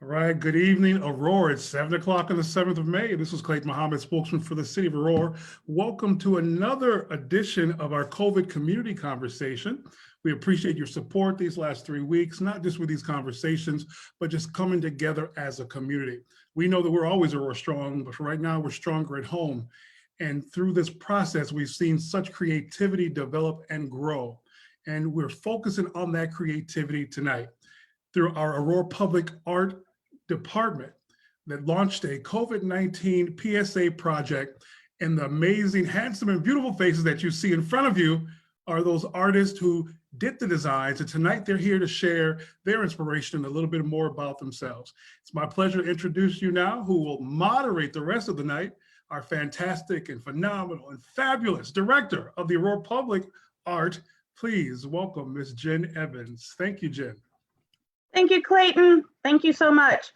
All right, good evening, Aurora. It's 7 o'clock on the 7th of May. This is Clayton Muhammad, spokesman for the City of Aurora. Welcome to another edition of our COVID community conversation. We appreciate your support these last 3 weeks, not just with these conversations, but just coming together as a community. We know that we're always Aurora strong, but right now we're stronger at home. And through this process, we've seen such creativity develop and grow. And we're focusing on that creativity tonight through our Aurora Public Art Department that launched a COVID-19 PSA project. And the amazing, handsome, and beautiful faces that you see in front of you are those artists who did the designs. And tonight they're here to share their inspiration and a little bit more about themselves. It's my pleasure to introduce you now, who will moderate the rest of the night, our fantastic and phenomenal and fabulous director of the Aurora Public Art. Please welcome Ms. Jenn Evans. Thank you, Jenn. Thank you, Clayton. Thank you so much.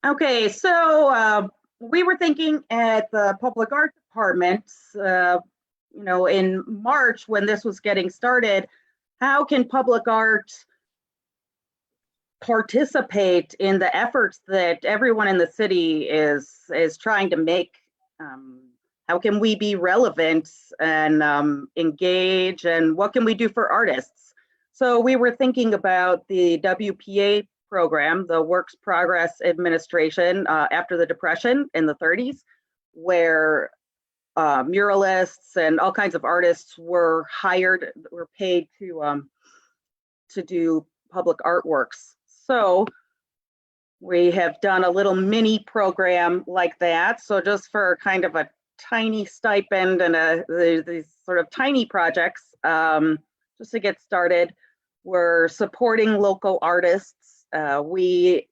Okay, so we were thinking at the Public Art Department, in March when this was getting started, how can public art participate in the efforts that everyone in the city is trying to make? How can we be relevant and engage, and what can we do for artists? So we were thinking about the WPA program, the Works Progress Administration, after the Depression in the 30s, where muralists and all kinds of artists were hired, were paid to do public artworks. So we have done a little mini program like that. So just for kind of a tiny stipend and these sort of tiny projects, just to get started, we're supporting local artists. We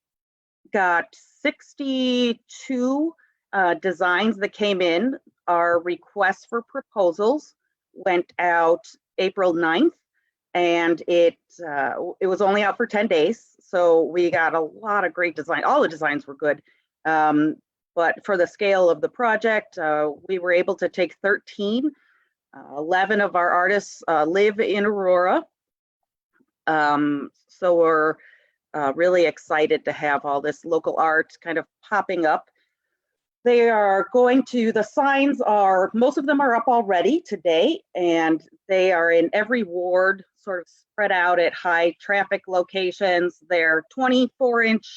got 62 designs that came in. Our request for proposals went out April 9th, and it was only out for 10 days. So we got a lot of great design. All the designs were good. But for the scale of the project, we were able to take 13. 11 of our artists live in Aurora. So we're really excited to have all this local art kind of popping up. They are going to, the signs are, most of them are up already today, and they are in every ward, sort of spread out at high traffic locations. They're 24-inch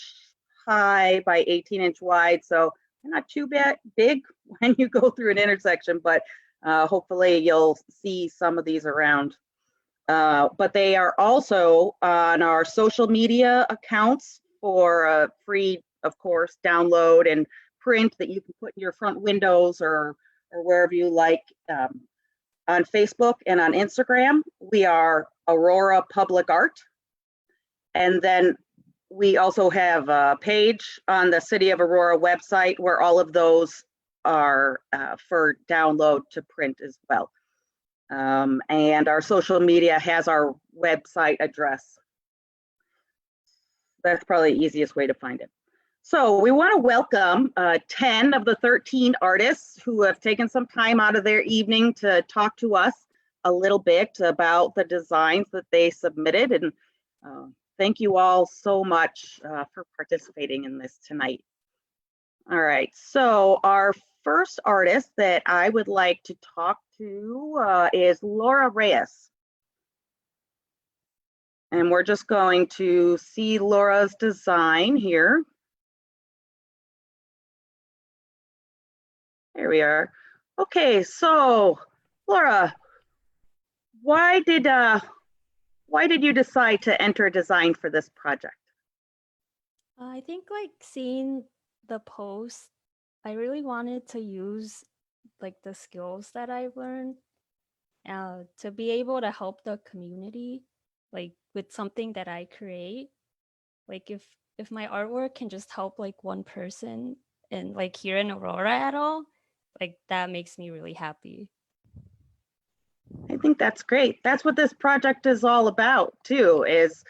high by 18-inch wide, so they're not too big when you go through an intersection, but hopefully you'll see some of these around. But they are also on our social media accounts for free, of course, download and print that you can put in your front windows or wherever you like. On Facebook and on Instagram, we are Aurora Public Art. And then we also have a page on the City of Aurora website where all of those are for download to print as well. And our social media has our website address. That's probably the easiest way to find it. So we want to welcome 10 of the 13 artists who have taken some time out of their evening to talk to us a little bit about the designs that they submitted. And thank you all so much for participating in this tonight. All right, so our first artist that I would like to talk to is Reyes. And we're just going to see Laura's design here. There we are. Okay, so Laura, why did you decide to enter design for this project? I think seeing the post, I really wanted to use the skills that I've learned to be able to help the community with something that I create. If my artwork can just help one person and here in Aurora at all, that makes me really happy. I think that's great. That's what this project is all about too, is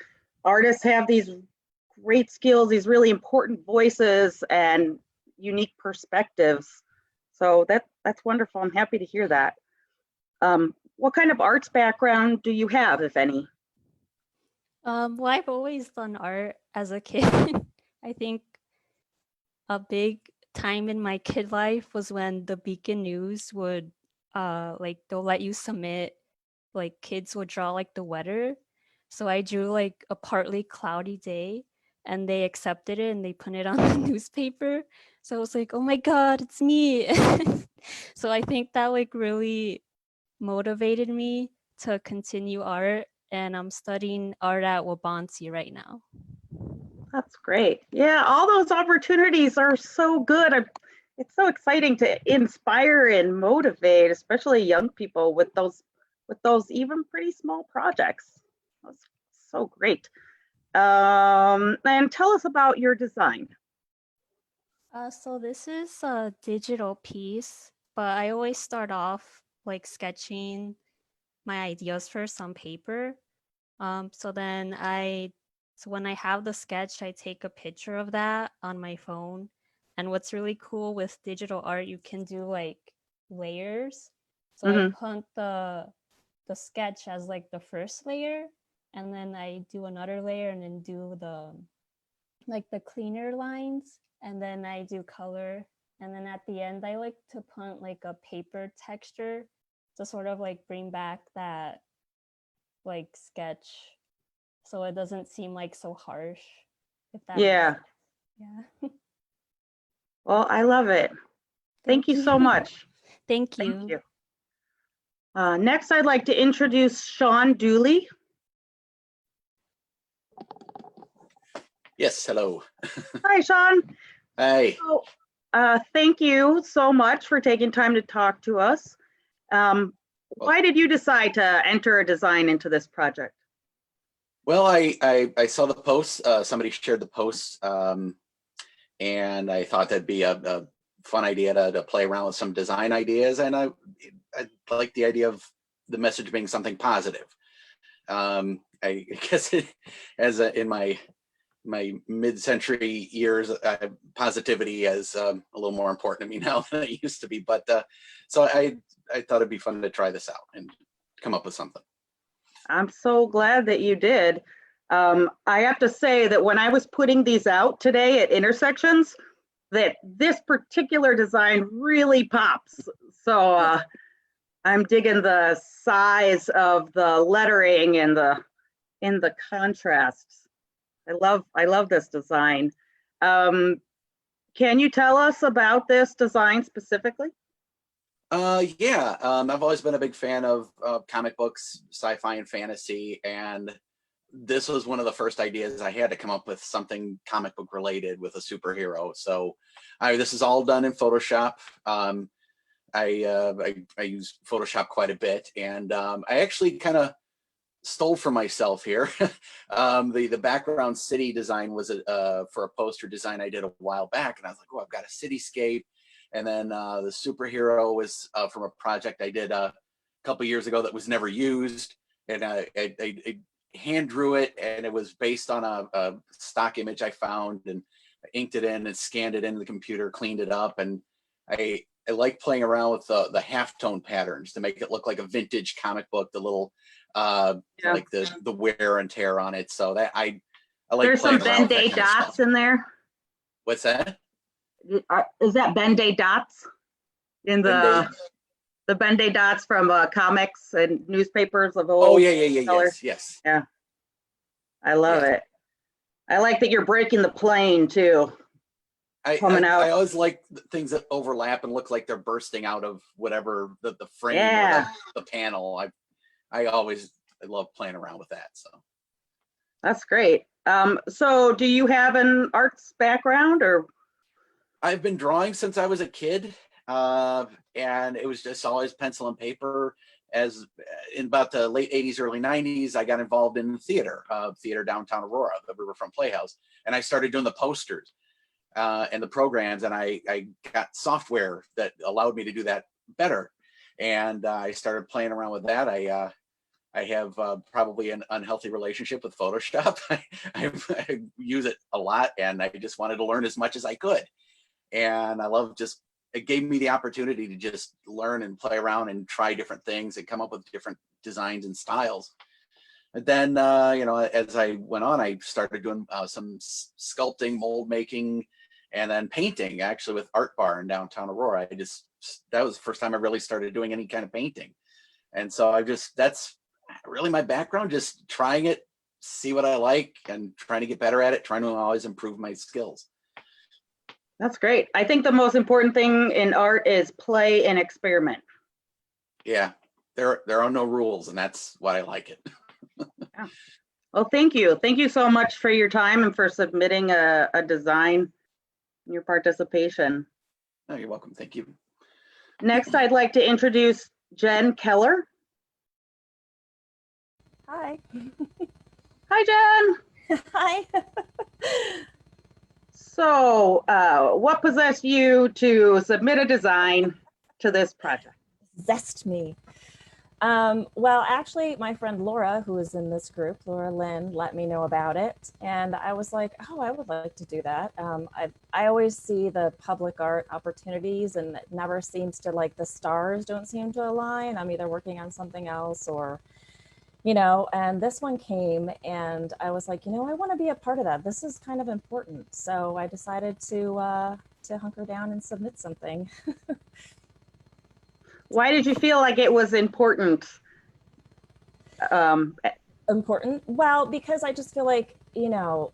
artists have these great skills, these really important voices and unique perspectives. So that's wonderful. I'm happy to hear that. What kind of arts background do you have, if any? Well, I've always done art as a kid. I think a big time in my kid life was when the Beacon News would like they'll let you submit, like kids would draw like the weather. So I drew like a partly cloudy day and they accepted it and they put it on the newspaper. So I was like, oh my God, it's me. So I think that like really motivated me to continue art, and I'm studying art at Wabansi right now. That's great. Yeah, all those opportunities are so good. It's so exciting to inspire and motivate, especially young people with those even pretty small projects. That's so great. And tell us about your design. So this is a digital piece, but I always start off like sketching my ideas first on paper. So then so when I have the sketch, I take a picture of that on my phone. And what's really cool with digital art, you can do like layers. So I Hmm. put the sketch as like the first layer, and then I do another layer and then do the like the cleaner lines, and then I do color, and then at the end I like to put like a paper texture to sort of like bring back that like sketch so it doesn't seem like so harsh, if that makes Yeah. sense. Yeah. Well, I love it. Thank Thank you so you. much. Thank Thank you. you. Next, I'd like to introduce Sean Dooley. Yes, hello. Hi, Sean. Hi. So, thank you so much for taking time to talk to us. Why did you decide to enter a design into this project? Well, I saw the post. Somebody shared the post, and I thought that'd be a fun idea to play around with some design ideas. And I like the idea of the message being something positive. I guess in my mid-century years, positivity is a little more important to me now than it used to be. But so I thought it'd be fun to try this out and come up with something. I'm so glad that you did. I have to say that when I was putting these out today at intersections, that this particular design really pops. So I'm digging the size of the lettering and the contrasts. I love this design. Can you tell us about this design specifically? Yeah, I've always been a big fan of comic books, sci-fi and fantasy, and this was one of the first ideas I had to come up with something comic book related with a superhero. So this is all done in Photoshop. I use Photoshop quite a bit, and I actually kind of stole from myself here. The background city design was for a poster design I did a while back, and I was like, oh, I've got a cityscape. And then the superhero was from a project I did a couple years ago that was never used, and I hand drew it, and it was based on a stock image I found, and I inked it in and scanned it into the computer, cleaned it up, and I like playing around with the halftone patterns to make it look like a vintage comic book, the little Yeah. like the wear and tear on it. So that I like There's some playing around with that Ben-Day kind of dots stuff. in there. What's that? Is that Ben-Day dots in Ben-Day? the Ben-Day dots from comics and newspapers of Oh old yeah, color? yes. Yeah, I love it. I like that you're breaking the plane too. Coming out. I always like things that overlap and look like they're bursting out of whatever the frame Yeah. or the panel. I love playing around with that. So That's great. So do you have an arts background or? I've been drawing since I was a kid, and it was just always pencil and paper. As in about the late 80s, early 90s, I got involved in theater downtown Aurora, the Riverfront Playhouse, and I started doing the posters and the programs, and I got software that allowed me to do that better. And I started playing around with that. I have probably an unhealthy relationship with Photoshop. I use it a lot, and I just wanted to learn as much as I could. And I love it gave me the opportunity to just learn and play around and try different things and come up with different designs and styles. And then, you know, as I went on, I started doing some sculpting, mold making, and then painting, actually, with Art Bar in downtown Aurora. That was the first time I really started doing any kind of painting. And so that's really my background, just trying it, see what I like, and trying to get better at it, trying to always improve my skills. That's great. I think the most important thing in art is play and experiment. Yeah, there are no rules, and that's why I like it. Yeah. Well, thank you. Thank you so much for your time and for submitting a design and your participation. Oh, you're welcome. Thank you. Next, I'd like to introduce Jenn Keller. Hi. Hi, Jenn. Hi. So what possessed you to submit a design to this project? Zest me. Well, actually, my friend Laura, who is in this group, Laura Lynn, let me know about it. And I was like, oh, I would like to do that. I always see the public art opportunities, and it never seems to, like, the stars don't seem to align. I'm either working on something else or, you know, and this one came and I was like, you know, I want to be a part of that. This is kind of important. So I decided to hunker down and submit something. Why did you feel like it was important? Important? Well, because I just feel like, you know,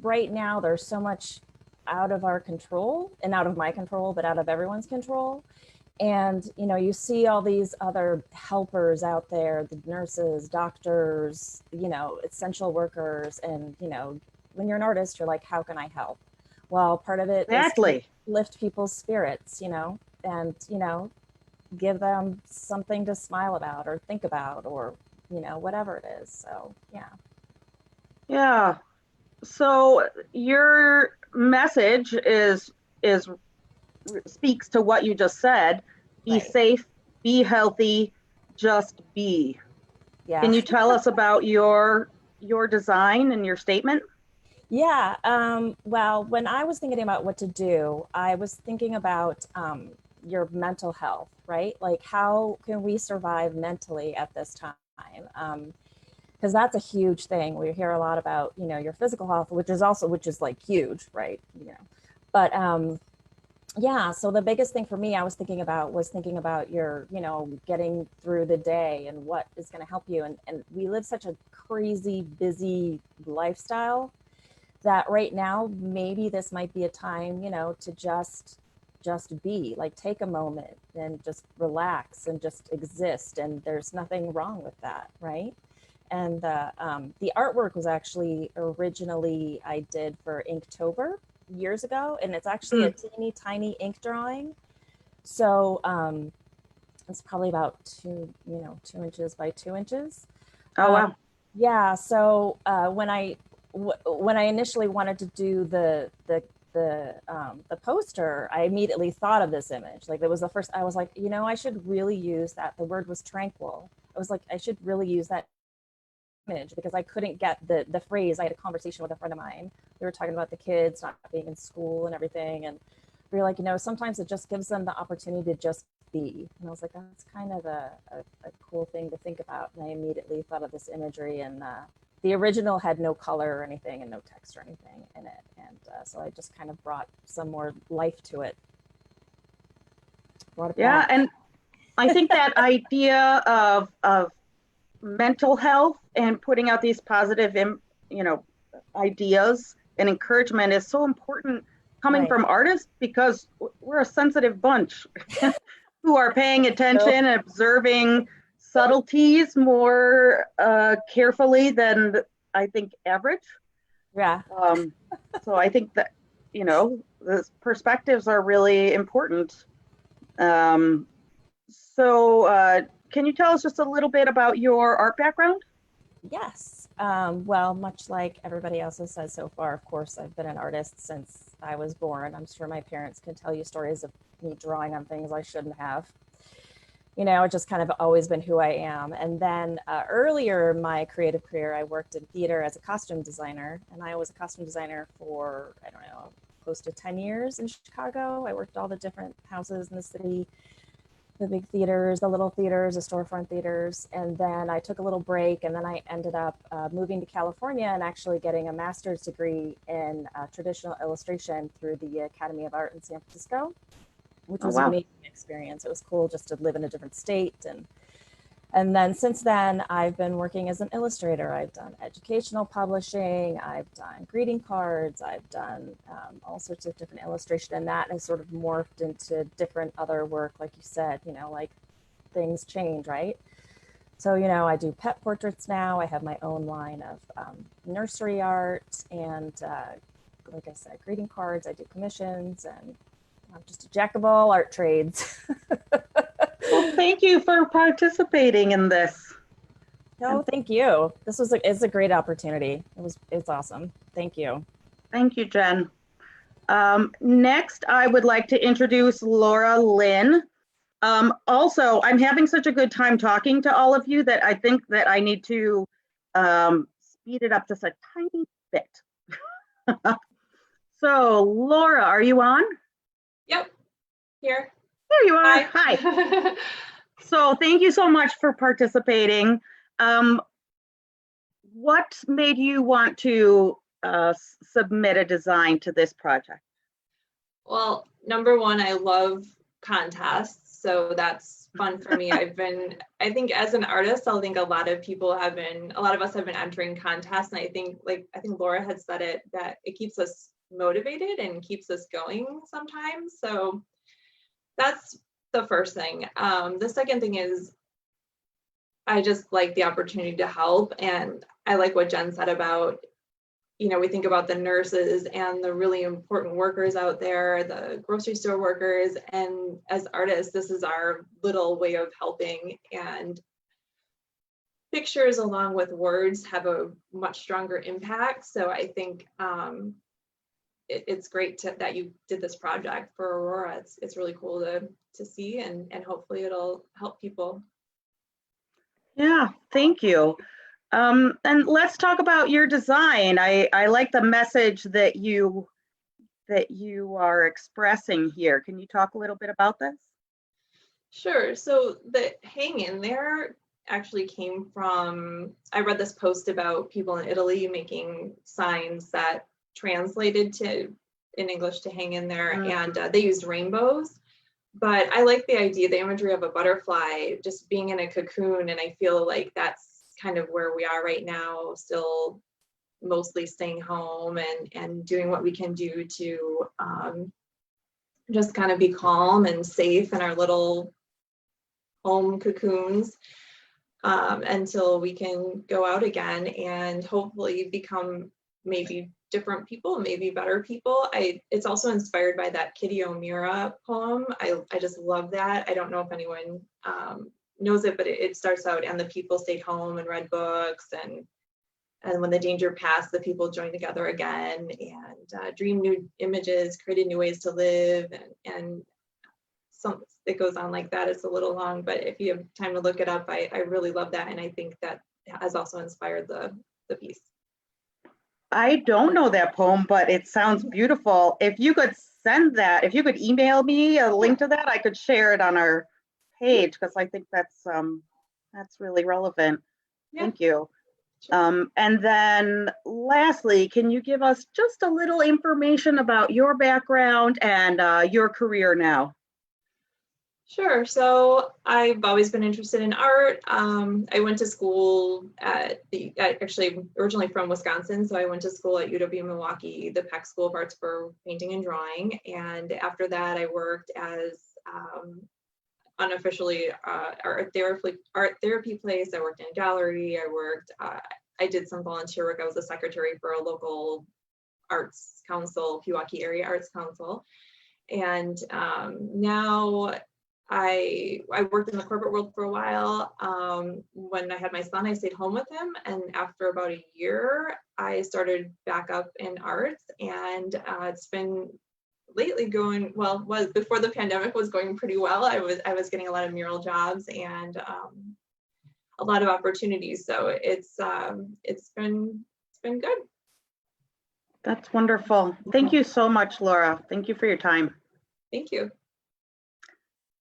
right now there's so much out of our control, and out of my control, but out of everyone's control. And, you know, you see all these other helpers out there, the nurses, doctors, you know, essential workers. And, you know, when you're an artist, you're like, how can I help? Well, part of it is to lift people's spirits, you know, and, you know, give them something to smile about or think about, or, you know, whatever it is. So, yeah. Yeah. So your message speaks to what you just said. Be Right. safe, be healthy, just be. Yeah. Can you tell us about your design and your statement? Yeah. Well, when I was thinking about what to do, I was thinking about your mental health, right? Like, how can we survive mentally at this time? Because that's a huge thing. We hear a lot about, you know, your physical health, which is like huge, right? You know, but yeah. So the biggest thing for me, I was thinking about your, you know, getting through the day and what is going to help you. And we live such a crazy, busy lifestyle that right now, maybe this might be a time, you know, to just be, like, take a moment and just relax and just exist. And there's nothing wrong with that, right? And the artwork was actually originally I did for Inktober years ago, and it's actually a teeny tiny ink drawing. So it's probably about 2 inches by 2 inches. Oh, wow. Yeah. So when I initially wanted to do the poster, I immediately thought of this image. Like, it was the first, I was like, you know, I should really use that. The word was tranquil. I was like, I should really use that image, because I couldn't get the phrase. I had a conversation with a friend of mine. We were talking about the kids not being in school and everything. And we were like, you know, sometimes it just gives them the opportunity to just be. And I was like, that's kind of a cool thing to think about. And I immediately thought of this imagery, and the original had no color or anything and no text or anything in it. And so I just kind of brought some more life to it. Yeah. And I think that idea of mental health and putting out these positive, you know, ideas and encouragement is so important coming from artists, because we're a sensitive bunch who are paying attention and observing subtleties more carefully than I think average. Yeah. So I think that, you know, the perspectives are really important. So can you tell us just a little bit about your art background? Yes. Well, much like everybody else has said so far, of course, I've been an artist since I was born. I'm sure my parents can tell you stories of me drawing on things I shouldn't have. You know, it's just kind of always been who I am. And then earlier in my creative career, I worked in theater as a costume designer. And I was a costume designer for, I don't know, close to 10 years in Chicago. I worked all the different houses in the city. the big theaters, the little theaters, the storefront theaters. And then I took a little break, and then I ended up moving to California and actually getting a master's degree in traditional illustration through the Academy of Art in San Francisco, which Oh, was wow. an amazing experience. It was cool just to live in a different state. And then since then, I've been working as an illustrator. I've done educational publishing, I've done greeting cards, I've done all sorts of different illustration, and that has sort of morphed into different other work, like you said, like things change, right? So, I do pet portraits now. I have my own line of nursery art and, like I said, greeting cards. I do commissions, and I'm just a jack of all art trades. Well, thank you for participating in this. No, thank you. It's a great opportunity. It's awesome. Thank you. Thank you, Jen. Next, I would like to introduce Laura Lynn. Also, I'm having such a good time talking to all of you that I think that I need to speed it up just a tiny bit. So, Laura, are you on? Yep, here. There you are. Hi. Hi. So thank you so much for participating. What made you want to submit a design to this project? Well, number one, I love contests, so that's fun for me. I think as an artist, I think a lot of us have been entering contests, and I think Laura had said it, that it keeps us motivated and keeps us going sometimes. So that's the first thing. The second thing is I just like the opportunity to help, and I like what Jen said about, we think about the nurses and the really important workers out there, the grocery store workers, and as artists, this is our little way of helping, and pictures along with words have a much stronger impact. So I think it's great that you did this project for Aurora. It's really cool to see, and hopefully it'll help people. Yeah, thank you. And let's talk about your design. I like the message that you are expressing here. Can you talk a little bit about this? Sure. So the hang in there actually came from, I read this post about people in Italy making signs that translated in English to hang in there, and they used rainbows. But I like the idea, the imagery of a butterfly just being in a cocoon, and I feel like that's kind of where we are right now, still mostly staying home and doing what we can do to just kind of be calm and safe in our little home cocoons until we can go out again and hopefully become maybe different people, maybe better people. It's also inspired by that Kitty O'Meara poem. I just love that. I don't know if anyone knows it, but it starts out, and the people stayed home and read books, and when the danger passed, the people joined together again and dreamed new images, created new ways to live, and some, it goes on like that. It's a little long, but if you have time to look it up, I really love that, and I think that has also inspired the piece. I don't know that poem, but it sounds beautiful. If you could send that, if you could email me a link to that, I could share it on our page, because I think that's really relevant. Yeah. Thank you. Sure. And then lastly, can you give us just a little information about your background and your career now? Sure. So I've always been interested in art. I went to school actually originally from Wisconsin. So I went to school at UW-Milwaukee, the Peck School of Arts for Painting and Drawing. And after that, I worked as unofficially art therapy place. I worked in a gallery. I did some volunteer work. I was a secretary for a local arts council, Pewaukee Area Arts Council. And now I worked in the corporate world for a while. When I had my son, I stayed home with him. And after about a year, I started back up in arts. And it's been lately going, well, was before the pandemic was going pretty well. I was getting a lot of mural jobs and a lot of opportunities. So it's been good. That's wonderful. Thank you so much, Laura. Thank you for your time. Thank you.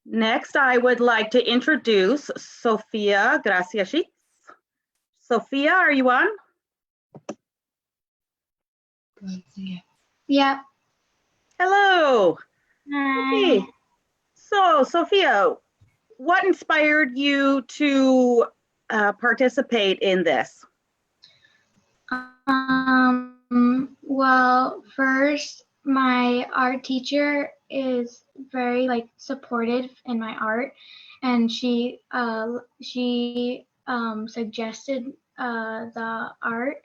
Next, I would like to introduce Sophia Garcia. Sophia, are you on? Yeah. Hello. Hi. Hey. So, Sophia, what inspired you to participate in this? Well, first, my art teacher is very supportive in my art, and she suggested the art,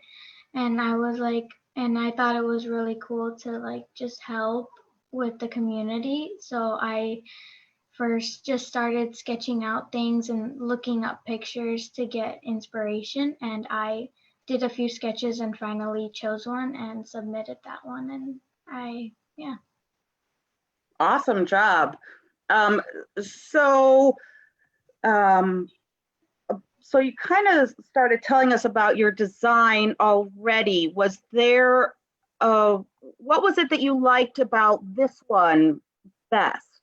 and I thought it was really cool to just help with the community. So I first just started sketching out things and looking up pictures to get inspiration, and I did a few sketches and finally chose one and submitted that one, and yeah. Awesome job. So you kind of started telling us about your design already. Was there, what was it that you liked about this one best?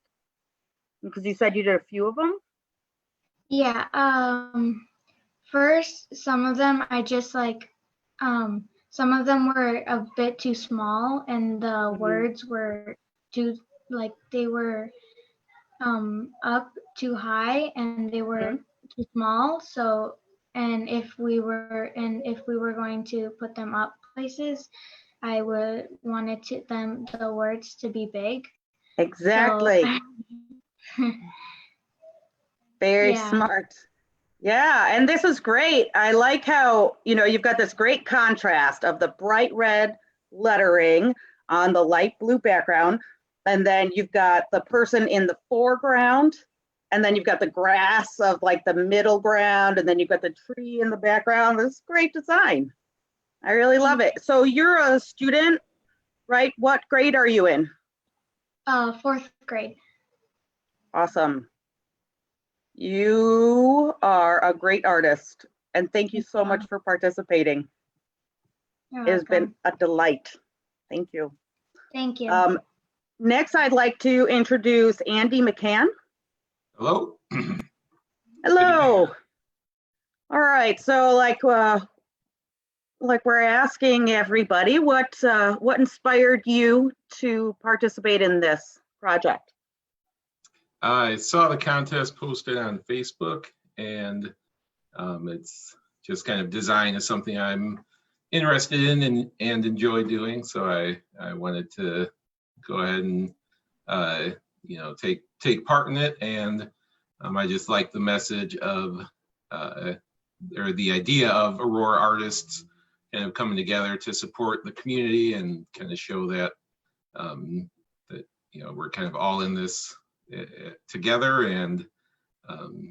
Because you said you did a few of them. Yeah. First, some of them I just some of them were a bit too small, and the words were too they were up too high, and they were too small. So, and if we were going to put them up places, I would wanted the words to be big. Exactly. So, Very yeah. smart. Yeah, and this is great. I like how, you've got this great contrast of the bright red lettering on the light blue background, and then you've got the person in the foreground, and then you've got the grass of the middle ground, and then you've got the tree in the background. This is great design. I really love it. So you're a student, right? What grade are you in? 4th grade. Awesome. You are a great artist, and thank you so much for participating. You're It has been welcome. a delight. Thank you. Thank you. Next, I'd like to introduce Andy McCann. Hello. Hello. All right. So, we're asking everybody, what inspired you to participate in this project? I saw the contest posted on Facebook, and it's just kind of design is something I'm interested in and enjoy doing. So I wanted to go ahead and take part in it, and I just like the message of or the idea of Aurora artists kind of coming together to support the community and kind of show that that we're kind of all in this together. And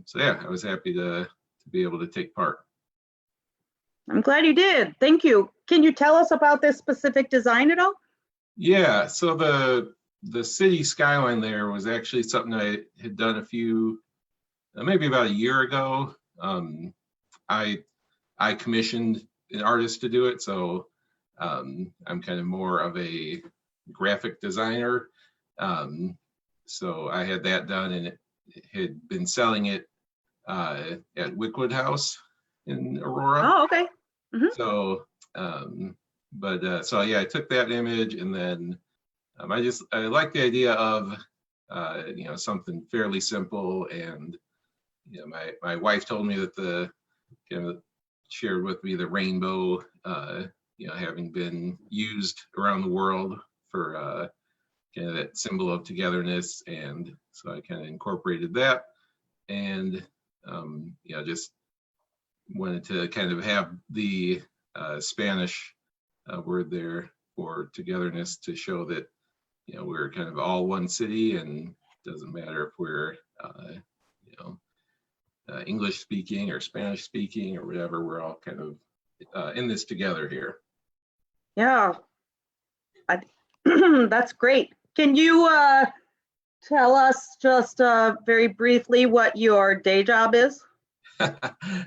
so yeah, I was happy to be able to take part. I'm glad you did. Thank you. Can you tell us about this specific design at all? Yeah, so the city skyline there was actually something I had done a few, maybe about a year ago. I commissioned an artist to do it, so I'm kind of more of a graphic designer. So I had that done, and it had been selling it at Wickwood House in Aurora. Oh, okay. So, so yeah, I took that image, and then I like the idea of something fairly simple. And my wife told me that the kind of shared with me the rainbow, having been used around the world for kind of that symbol of togetherness, and so I kind of incorporated that, and just wanted to kind of have the Spanish word there for togetherness to show that we're kind of all one city, and doesn't matter if we're English speaking or Spanish speaking or whatever, we're all kind of in this together here. Yeah, that's great. Can you tell us just very briefly what your day job is?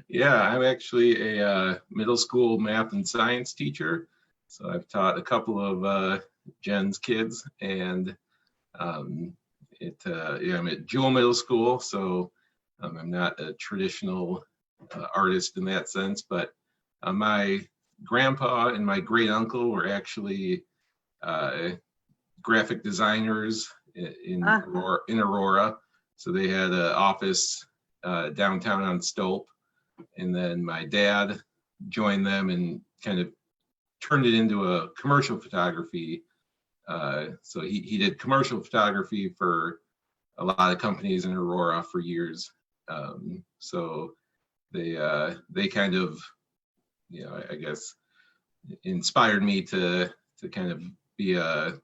Yeah, I'm actually a middle school math and science teacher. So I've taught a couple of Jenn's kids, and I'm at Jewel Middle School, so I'm not a traditional artist in that sense, but my grandpa and my great uncle were actually graphic designers in Aurora. So they had an office downtown on Stope, and then my dad joined them and kind of turned it into a commercial photography. So he did commercial photography for a lot of companies in Aurora for years. So they kind of, I guess, inspired me to kind of be a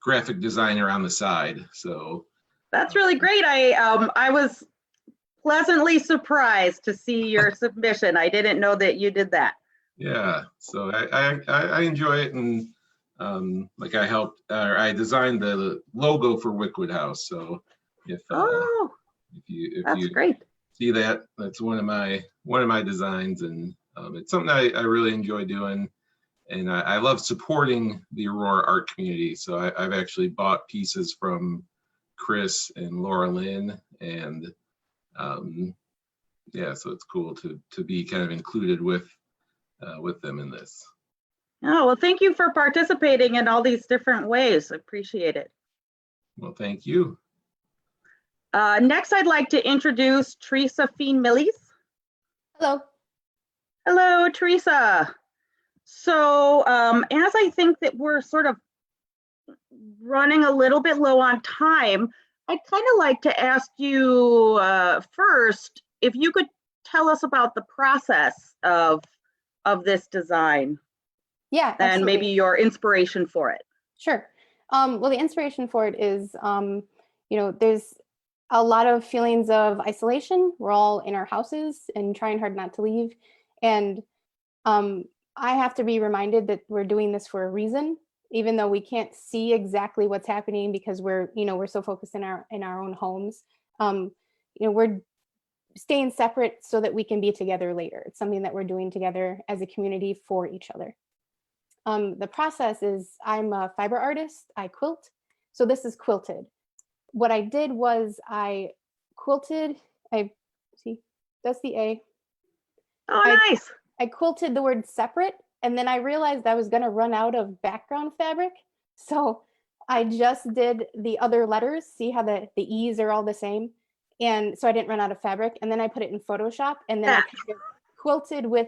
graphic designer on the side. So That's really great. I was pleasantly surprised to see your submission. I didn't know that you did that. yeah, so I enjoy it, and like I designed the logo for Wickwood House. So if you that's great. see that, that's one of my designs, and it's something I really enjoy doing, and I love supporting the Aurora art community. So I've actually bought pieces from Chris and Laura Lynn, and yeah, so it's cool to be kind of included with them in this. Oh, well, thank you for participating in all these different ways. I appreciate it. Well, thank you. Next, I'd like to introduce Teresa Fien-Millies. Hello. Hello, Teresa. So as I think that we're sort of running a little bit low on time, I'd kind of like to ask you first, if you could tell us about the process of this design. Yeah, and absolutely. maybe your inspiration for it. Sure. Well, the inspiration for it is, there's a lot of feelings of isolation. We're all in our houses and trying hard not to leave. And I have to be reminded that we're doing this for a reason, even though we can't see exactly what's happening because we're so focused in our own homes. We're staying separate so that we can be together later. It's something that we're doing together as a community for each other. The process is, I'm a fiber artist, I quilt. So this is quilted. What I did was I quilted, see, that's the A. Oh, nice. I quilted the word separate, and then I realized I was gonna run out of background fabric. So I just did the other letters, see how the E's are all the same. And so I didn't run out of fabric, and then I put it in Photoshop, and then I kind of quilted with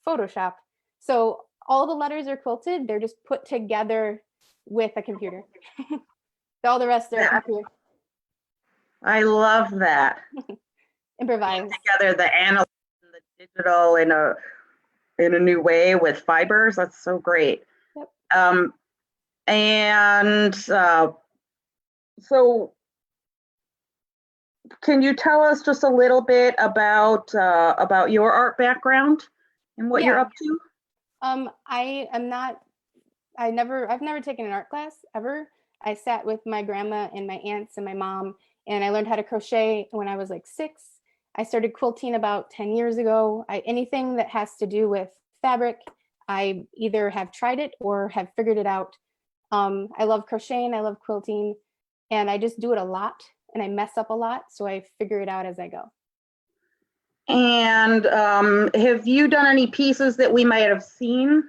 Photoshop. So all the letters are quilted, they're just put together with a computer. All the rest are computer. I love that. Improvise. Together the analog and the digital in a new way with fibers. That's so great. Yep. So can you tell us just a little bit about your art background and what you're up to? I've never taken an art class ever. I sat with my grandma and my aunts and my mom, and I learned how to crochet when I was like 6. I started quilting about 10 years ago. Anything that has to do with fabric, I either have tried it or have figured it out. I love crocheting, I love quilting, and I just do it a lot, and I mess up a lot, so I figure it out as I go. And have you done any pieces that we might have seen?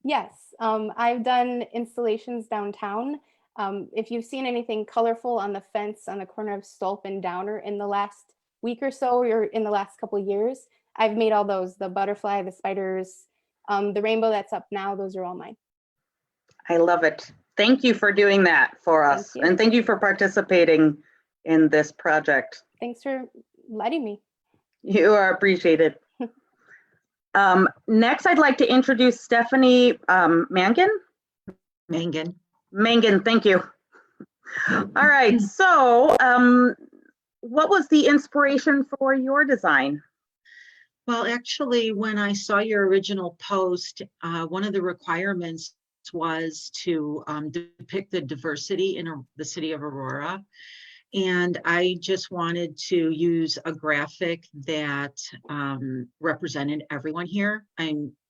Yes, I've done installations downtown. If you've seen anything colorful on the fence on the corner of Stolp and Downer in the last week or so, or in the last couple of years, I've made all those, the butterfly, the spiders, the rainbow that's up now, those are all mine. I love it. Thank you for doing that for us. Thank you. And thank you for participating in this project. Thanks for letting me. You are appreciated. Next, I'd like to introduce Stephanie Mangan. Mangan, thank you. All right, so what was the inspiration for your design? Well, actually, when I saw your original post, one of the requirements was to depict the diversity in the city of Aurora. And I just wanted to use a graphic that represented everyone here.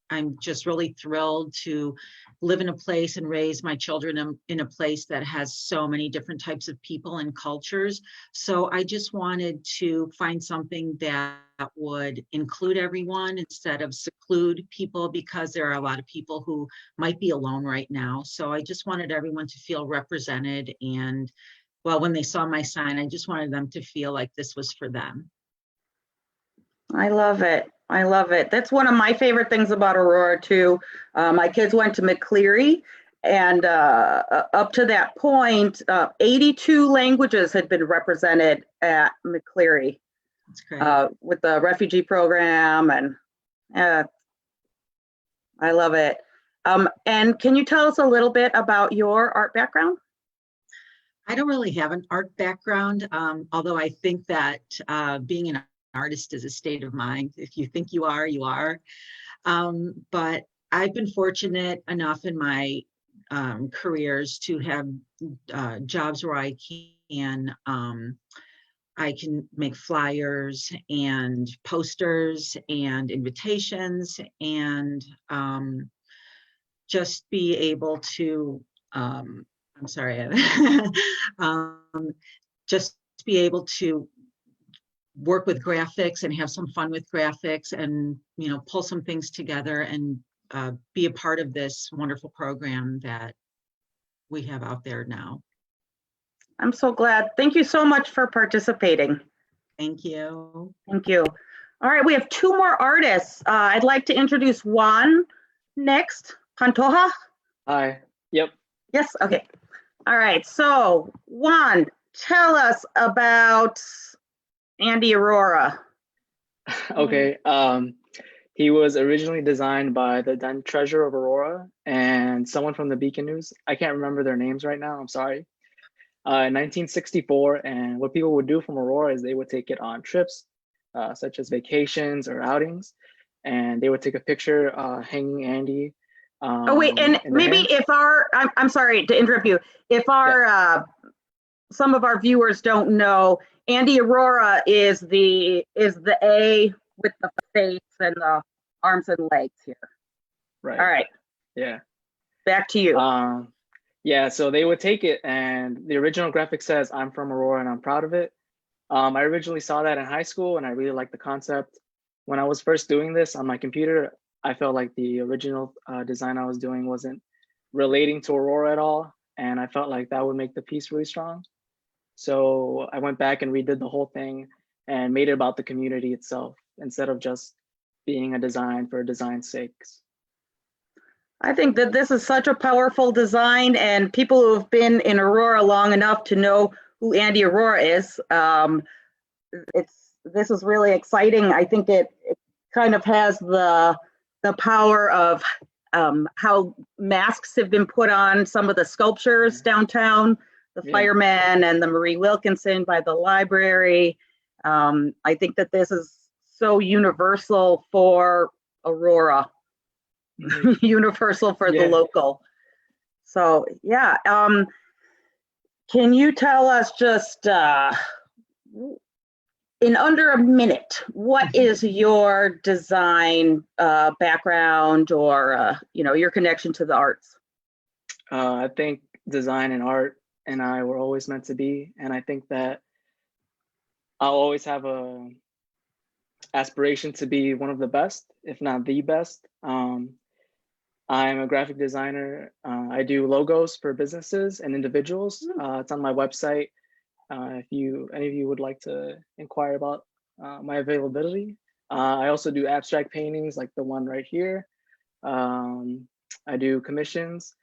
I'm just really thrilled to live in a place and raise my children in a place that has so many different types of people and cultures. So I just wanted to find something that would include everyone instead of seclude people, because there are a lot of people who might be alone right now. So I just wanted everyone to feel represented. And well, when they saw my sign, I just wanted them to feel like this was for them. I love it. I love it. That's one of my favorite things about Aurora too. My kids went to McCleary, and up to that point, 82 languages had been represented at McCleary That's great. with the refugee program, and I love it. And can you tell us a little bit about your art background? I don't really have an art background, although I think that being an artist is a state of mind. If you think you are, you are. But I've been fortunate enough in my careers to have jobs where I can make flyers and posters and invitations, and just be able to I'm sorry, just be able to work with graphics and have some fun with graphics, and pull some things together and be a part of this wonderful program that we have out there now. I'm so glad. Thank you so much for participating. Thank you. Thank you. All right, we have two more artists. I'd like to introduce Juan next. Pantoja? Hi. Yep. Yes, okay. All right, so Juan, tell us about Andy Aurora. Okay. He was originally designed by the then treasurer of Aurora and someone from the Beacon News. I can't remember their names right now. I'm sorry. In 1964, and what people would do from Aurora is they would take it on trips, such as vacations or outings, and they would take a picture hanging Andy. Oh wait, and maybe if I'm sorry to interrupt you. If our some of our viewers don't know, Andy Aurora is the A with the face and the arms and legs here. Right. All right. Yeah. Back to you. Yeah, so they would take it, and the original graphic says, "I'm from Aurora and I'm proud of it." I originally saw that in high school, and I really liked the concept. When I was first doing this on my computer, I felt like the original design I was doing wasn't relating to Aurora at all, and I felt like that would make the piece really strong. So I went back and redid the whole thing and made it about the community itself instead of just being a design for design's sake. I think that this is such a powerful design, and people who have been in Aurora long enough to know who Andy Aurora is, this is really exciting. I think it kind of has the power of how masks have been put on some of the sculptures downtown, the firemen and the Marie Wilkinson by the library. I think that this is so universal for Aurora. Universal for the local. So yeah, can you tell us just in under a minute, what is your design background, or your connection to the arts? I think design and art and I were always meant to be, and I think that I'll always have a aspiration to be one of the best, if not the best. I'm a graphic designer. I do logos for businesses and individuals. It's on my website. If any of you would like to inquire about my availability. I also do abstract paintings like the one right here. I do commissions.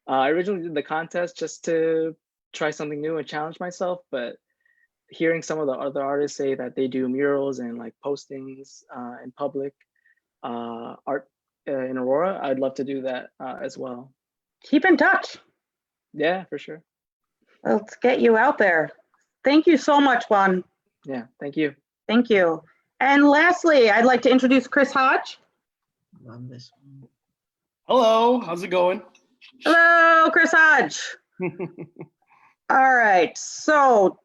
I originally did the contest just to try something new and challenge myself, but hearing some of the other artists say that they do murals and like postings in public art in Aurora, I'd love to do that as well. Keep in touch. Yeah, for sure. Let's get you out there. Thank you so much, Juan. Yeah, thank you. Thank you. And lastly, I'd like to introduce Chris Hodge. Love this one. Hello, how's it going? Hello, Chris Hodge. All right, so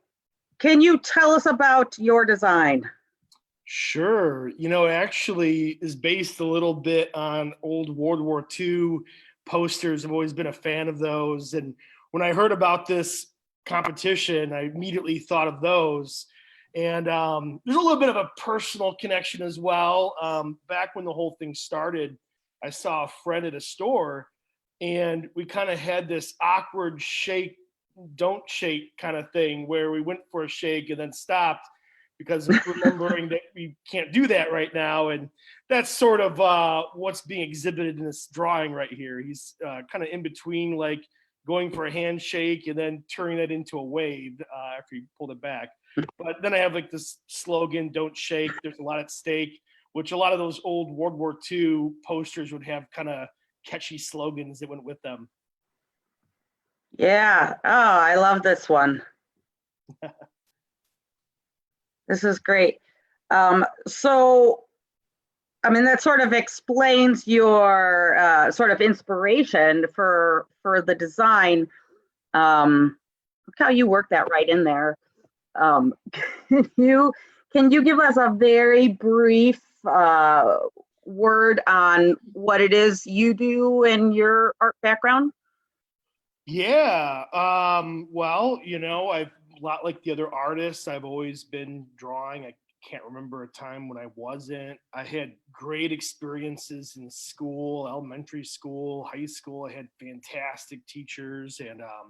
can you tell us about your design? Sure. It actually is based a little bit on old World War II posters. I've always been a fan of those. And when I heard about this competition, I immediately thought of those. And there's a little bit of a personal connection as well. Back when the whole thing started, I saw a friend at a store, and we kind of had this awkward shake, don't shake kind of thing where we went for a shake and then stopped because of remembering that we can't do that right now. And that's sort of what's being exhibited in this drawing right here. He's kind of in between, like going for a handshake and then turning that into a wave after you pulled it back. But then I have like this slogan, don't shake, there's a lot at stake, which a lot of those old World War II posters would have kind of catchy slogans that went with them. Yeah. Oh, I love this one. This is great. So, I mean, that sort of explains your sort of inspiration for the design. Look how you work that right in there. Can you give us a very brief word on what it is you do in your art background? Yeah. Well, I've a lot like the other artists, I've always been drawing. I can't remember a time when I wasn't. I had great experiences in school, elementary school, high school. I had fantastic teachers, and I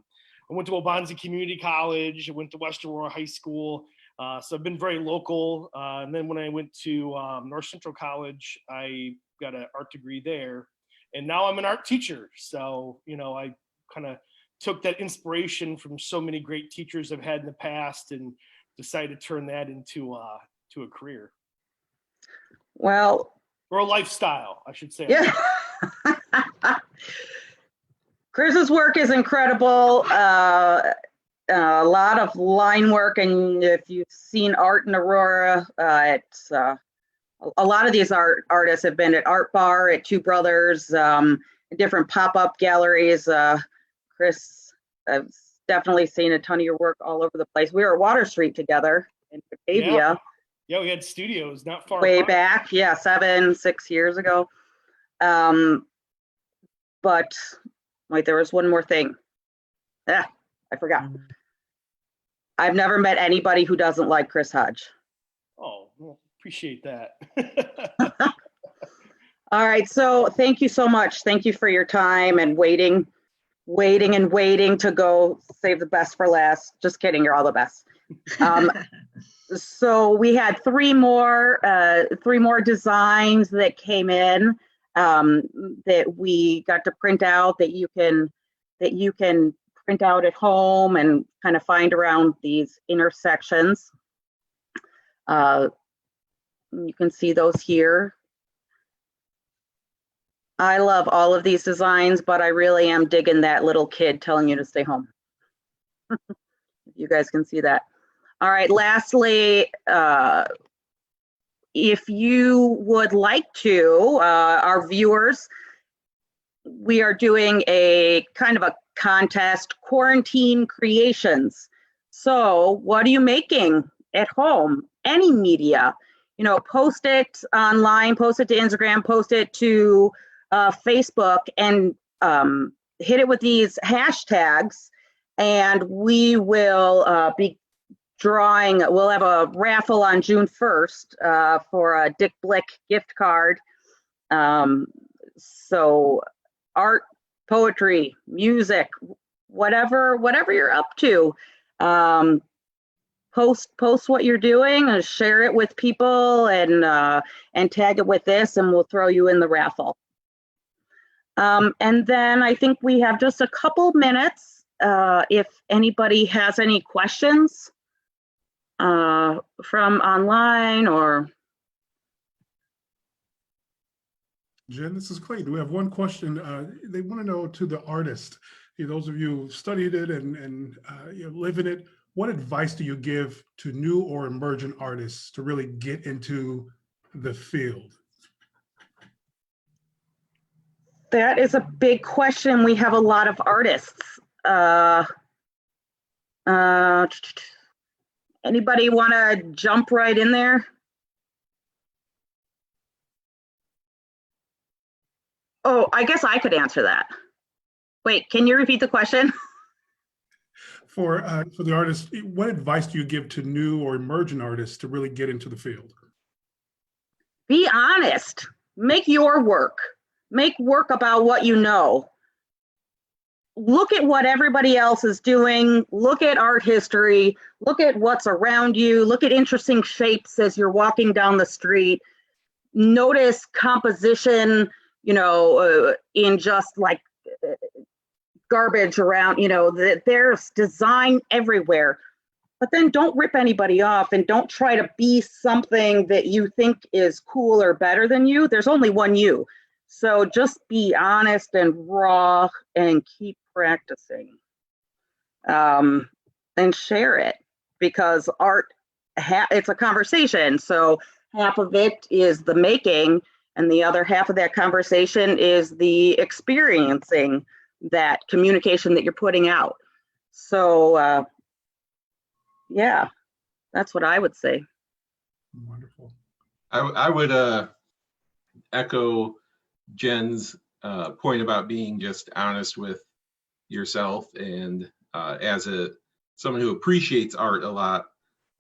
went to Waubonsie Community College. I went to West Aurora High School. So I've been very local. And then when I went to North Central College, I got an art degree there. And now I'm an art teacher. So, I kind of took that inspiration from so many great teachers I've had in the past and decided to turn that into a career. Well, or a lifestyle, I should say. Yeah. Chris's work is incredible. A lot of line work, and if you've seen art in Aurora, it's a lot of these artists have been at Art Bar, at Two Brothers, different pop-up galleries. Chris, I've definitely seen a ton of your work all over the place. We were at Water Street together in Batavia. Yeah, we had studios not far way apart. back. Yeah, 6 years ago. But wait, there was one more thing. I forgot. I've never met anybody who doesn't like Chris Hodge. Oh, well, appreciate that. All right, so thank you so much. Thank you for your time and waiting to go save the best for last. Just kidding, you're all the best. So we had three more designs that came in that we got to print out that you can print out at home and kind of find around these intersections. You can see those here. I love all of these designs, but I really am digging that little kid telling you to stay home. You guys can see that. All right, lastly, if you would like to, our viewers, we are doing a kind of a contest, quarantine creations. So what are you making at home? Any media, post it online, post it to Instagram, post it to Facebook, and hit it with these hashtags, and we will be drawing. We'll have a raffle on June 1st for a Dick Blick gift card. So art, poetry, music, whatever you're up to, post what you're doing and share it with people, and tag it with this, and we'll throw you in the raffle. And then I think we have just a couple minutes if anybody has any questions from online or. Jen, this is Clayton. We have one question. They want to know, to the artist, those of you who studied it and live in it, what advice do you give to new or emerging artists to really get into the field? That is a big question. We have a lot of artists. Anybody want to jump right in there? Oh, I guess I could answer that. Wait, can you repeat the question? For the artists, what advice do you give to new or emerging artists to really get into the field? Be honest. Make your work. Make work about what you know. Look at what everybody else is doing. Look at art history. Look at what's around you. Look at interesting shapes as you're walking down the street. Notice composition, in just like garbage around, there's design everywhere. But then don't rip anybody off and don't try to be something that you think is cool or better than you. There's only one you. So just be honest and raw and keep practicing. And share it, because art, it's a conversation. So half of it is the making, and the other half of that conversation is the experiencing, that communication that you're putting out. So yeah, that's what I would say. Wonderful. I would echo Jenn's point about being just honest with yourself, and as someone who appreciates art a lot,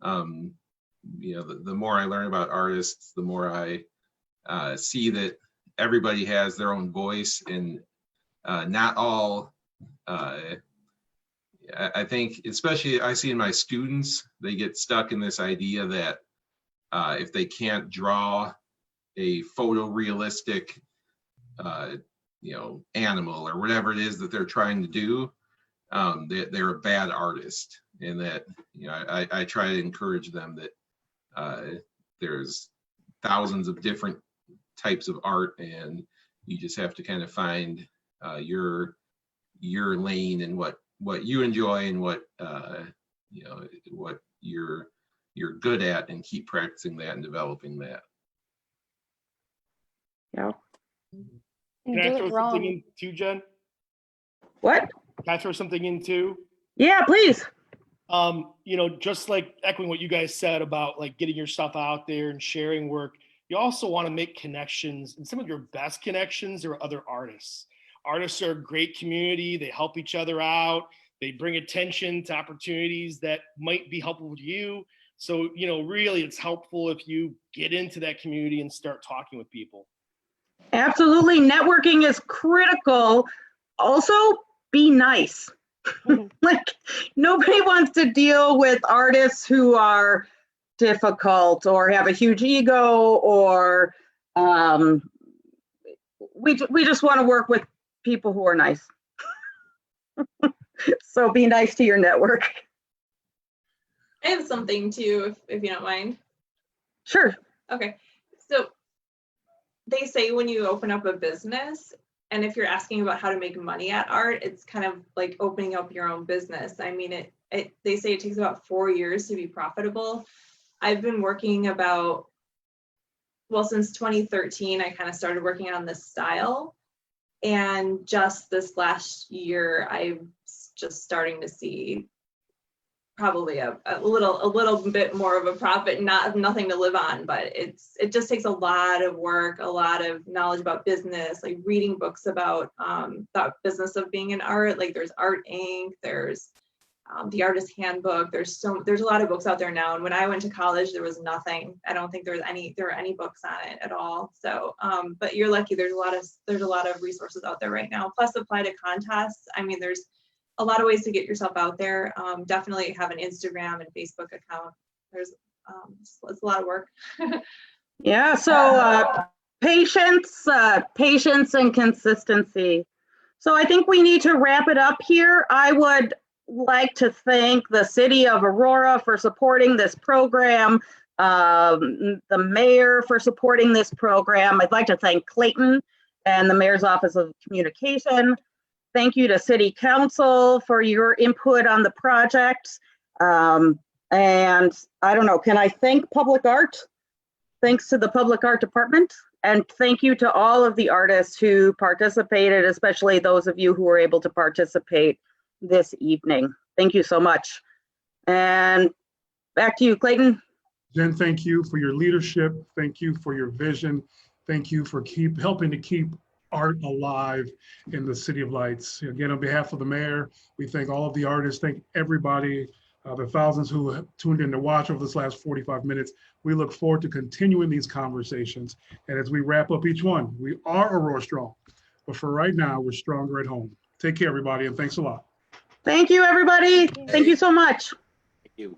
the more I learn about artists, the more I see that everybody has their own voice, and not all. I think, especially I see in my students, they get stuck in this idea that if they can't draw a photorealistic, animal or whatever it is that they're trying to do, they're a bad artist. And that, I try to encourage them that there's thousands of different types of art, and you just have to kind of find your lane and what you enjoy and what what you're good at, and keep practicing that and developing that. Yeah. And Can I do throw it something wrong. in too, Jen? What? Can I throw something in too? Yeah, please. Just like echoing what you guys said about like getting your stuff out there and sharing work, you also want to make connections, and some of your best connections are other artists. Artists are a great community. They help each other out. They bring attention to opportunities that might be helpful to you. So, really it's helpful if you get into that community and start talking with people. Absolutely. Networking is critical. Also, be nice. Like, nobody wants to deal with artists who are difficult or have a huge ego, or we just want to work with people who are nice. So be nice to your network. I have something too, if you don't mind. Sure. Okay. So they say when you open up a business, and if you're asking about how to make money at art, it's kind of like opening up your own business. I mean, they say it takes about 4 years to be profitable. I've been working since 2013, I kind of started working on this style. And just this last year, I'm just starting to see probably a little bit more of a profit, nothing to live on, but it just takes a lot of work, a lot of knowledge about business, like reading books about the business of being an art. Like there's Art Inc., there's the Artist Handbook. There's a lot of books out there now. And when I went to college, there was nothing. I don't think there were any books on it at all. So, but you're lucky. There's a lot of resources out there right now. Plus, apply to contests. I mean, there's a lot of ways to get yourself out there. Definitely have an Instagram and Facebook account. There's it's a lot of work. Yeah. So patience and consistency. So I think we need to wrap it up here. I would like to thank the City of Aurora for supporting this program, the mayor for supporting this program. I'd like to thank Clayton and the Mayor's Office of Communication. Thank you to City Council for your input on the project. And I don't know, can I thank Public Art? Thanks to the Public Art Department. And thank you to all of the artists who participated, especially those of you who were able to participate this evening. Thank you so much. And back to you, Clayton. Jenn, thank you for your leadership. Thank you for your vision. Thank you for helping to keep art alive in the City of Lights. Again, on behalf of the mayor, we thank all of the artists, thank everybody, the thousands who have tuned in to watch over this last 45 minutes. We look forward to continuing these conversations. And as we wrap up each one, we are Aurora strong, but for right now, we're stronger at home. Take care, everybody, and thanks a lot. Thank you, everybody. Thank you so much. Thank you.